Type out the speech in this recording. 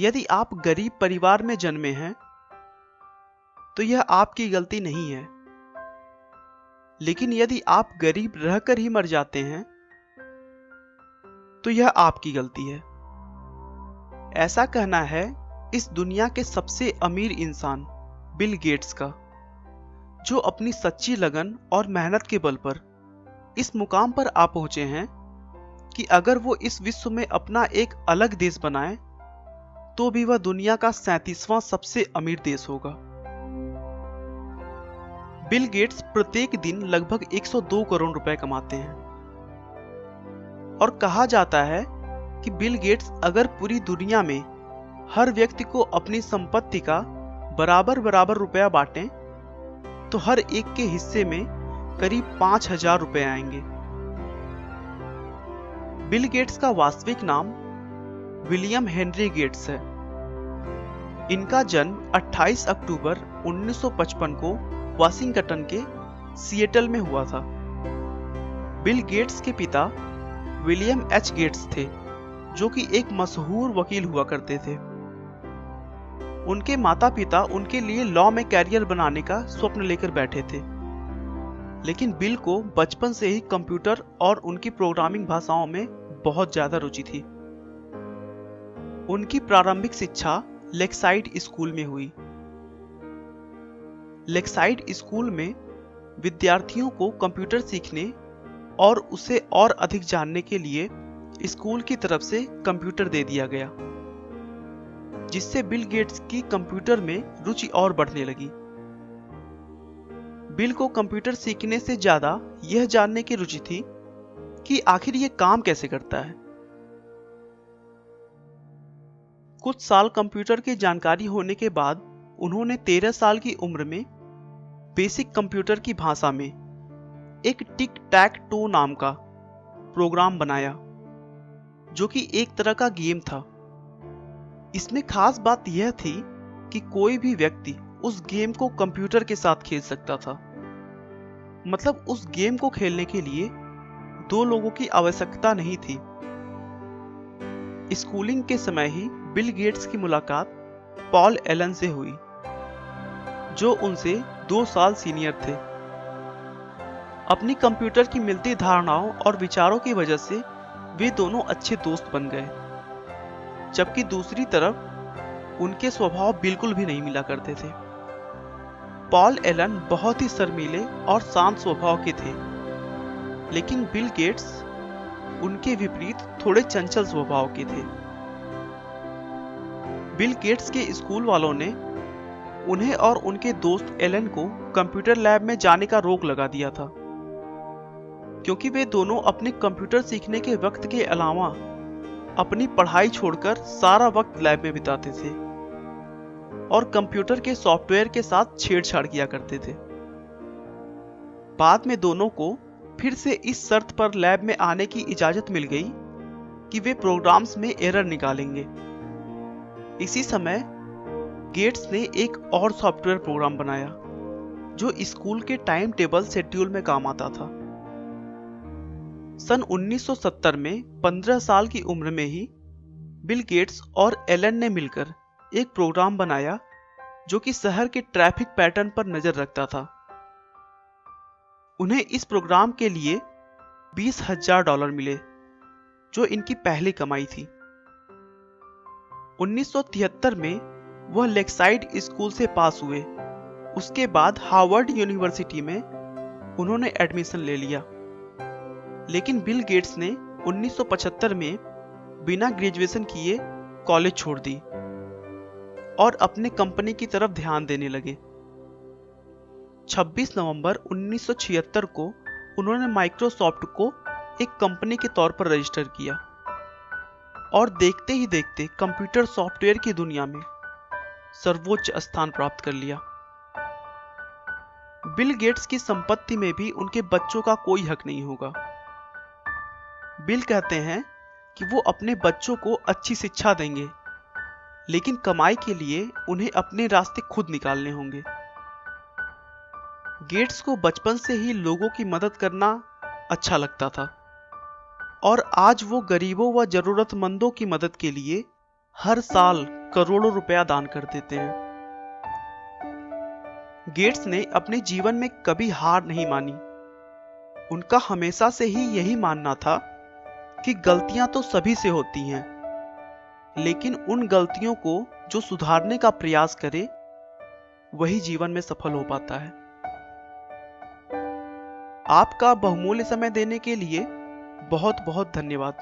यदि आप गरीब परिवार में जन्मे हैं तो यह आपकी गलती नहीं है, लेकिन यदि आप गरीब रहकर ही मर जाते हैं तो यह आपकी गलती है। ऐसा कहना है इस दुनिया के सबसे अमीर इंसान बिल गेट्स का, जो अपनी सच्ची लगन और मेहनत के बल पर इस मुकाम पर आ पहुंचे हैं कि अगर वो इस विश्व में अपना एक अलग देश बनाए तो भी वह दुनिया का 37वां सबसे अमीर देश होगा। बिल गेट्स प्रत्येक दिन लगभग 102 करोड़ रुपए कमाते हैं और कहा जाता है कि बिल गेट्स अगर पूरी दुनिया में हर व्यक्ति को अपनी संपत्ति का बराबर बराबर रुपया बांटें तो हर एक के हिस्से में करीब 5,000 रुपए आएंगे। बिल गेट्स का वास्तविक नाम विलियम हेनरी गेट्स है। इनका जन्म 28 अक्टूबर 1955 को वाशिंगटन के सिएटल में हुआ था। बिल गेट्स के पिता विलियम एच गेट्स थे, जो कि एक मशहूर वकील हुआ करते थे। उनके माता पिता उनके लिए लॉ में कैरियर बनाने का स्वप्न लेकर बैठे थे, लेकिन बिल को बचपन से ही कंप्यूटर और उनकी प्रोग्रामिंग भाषाओं में बहुत ज्यादा रुचि थी। उनकी प्रारंभिक शिक्षा लेक्साइड स्कूल में हुई। लेक्साइड स्कूल में विद्यार्थियों को कंप्यूटर सीखने और उसे और अधिक जानने के लिए स्कूल की तरफ से कंप्यूटर दे दिया गया, जिससे बिल गेट्स की कंप्यूटर में रुचि और बढ़ने लगी। बिल को कंप्यूटर सीखने से ज्यादा यह जानने की रुचि थी कि आखिर यह काम कैसे करता है। कुछ साल कंप्यूटर की जानकारी होने के बाद उन्होंने 13 साल की उम्र में बेसिक कंप्यूटर की भाषा में एक टिक टैक टो नाम का प्रोग्राम बनाया, जो कि एक तरह का गेम था। इसमें खास बात यह थी कि कोई भी व्यक्ति उस गेम को कंप्यूटर के साथ खेल सकता था। मतलब उस गेम को खेलने के लिए 2 लोगों की आवश्यकता नहीं थी। स्कूलिंग के समय ही बिल गेट्स की मुलाकात पॉल एलन से हुई, जो उनसे 2 साल सीनियर थे। अपनी कंप्यूटर की मिलती धारणाओं और विचारों की वजह से वे दोनों अच्छे दोस्त बन गए, जबकि दूसरी तरफ उनके स्वभाव बिल्कुल भी नहीं मिला करते थे। पॉल एलन बहुत ही शर्मीले और शांत स्वभाव के थे, लेकिन बिल गेट्स उनके विपरीत थोड़े चंचल स्वभाव के थे। बिल गेट्स के स्कूल वालों ने उन्हें और उनके दोस्त एलन को कंप्यूटर लैब में जाने का रोक लगा दिया था, क्योंकि वे दोनों अपने कंप्यूटर सीखने के वक्त के अलावा अपनी पढ़ाई छोड़कर सारा वक्त लैब में बिताते थे और कंप्यूटर के सॉफ्टवेयर के साथ छेड़छाड़ किया करते थे। बाद में दोनों को फिर से इस शर्त पर लैब में आने की इजाजत मिल गई कि वे प्रोग्राम्स में एरर निकालेंगे। इसी समय गेट्स ने एक और सॉफ्टवेयर प्रोग्राम बनाया जो स्कूल के टाइम टेबल शेड्यूल में काम आता था। सन 1970 में 15 साल की उम्र में ही बिल गेट्स और एलन ने मिलकर एक प्रोग्राम बनाया जो कि शहर के ट्रैफिक पैटर्न पर नजर रखता था। उन्हें इस प्रोग्राम के लिए $20,000 मिले, जो इनकी पहली कमाई थी। 1973 में वह लेक्साइड स्कूल से पास हुए। उसके बाद हार्वर्ड यूनिवर्सिटी में उन्होंने एडमिशन ले लिया, लेकिन बिल गेट्स ने 1975 में बिना ग्रेजुएशन किए कॉलेज छोड़ दी और अपने कंपनी की तरफ ध्यान देने लगे। 26 नवंबर 1976 को उन्होंने माइक्रोसॉफ्ट को एक कंपनी के तौर पर रजिस्टर किया और देखते ही देखते कंप्यूटर सॉफ्टवेयर की दुनिया में सर्वोच्च स्थान प्राप्त कर लिया। बिल गेट्स की संपत्ति में भी उनके बच्चों का कोई हक नहीं होगा। बिल कहते हैं कि वो अपने बच्चों को अच्छी शिक्षा देंगे, लेकिन कमाई के लिए उन्हें अपने रास्ते खुद निकालने होंगे। गेट्स को बचपन से ही लोगों की मदद करना अच्छा लगता था और आज वो गरीबों व जरूरतमंदों की मदद के लिए हर साल करोड़ों रुपया दान कर देते हैं। गेट्स ने अपने जीवन में कभी हार नहीं मानी। उनका हमेशा से ही यही मानना था कि गलतियां तो सभी से होती हैं, लेकिन उन गलतियों को जो सुधारने का प्रयास करे वही जीवन में सफल हो पाता है। आपका बहुमूल्य समय देने के लिए बहुत बहुत धन्यवाद।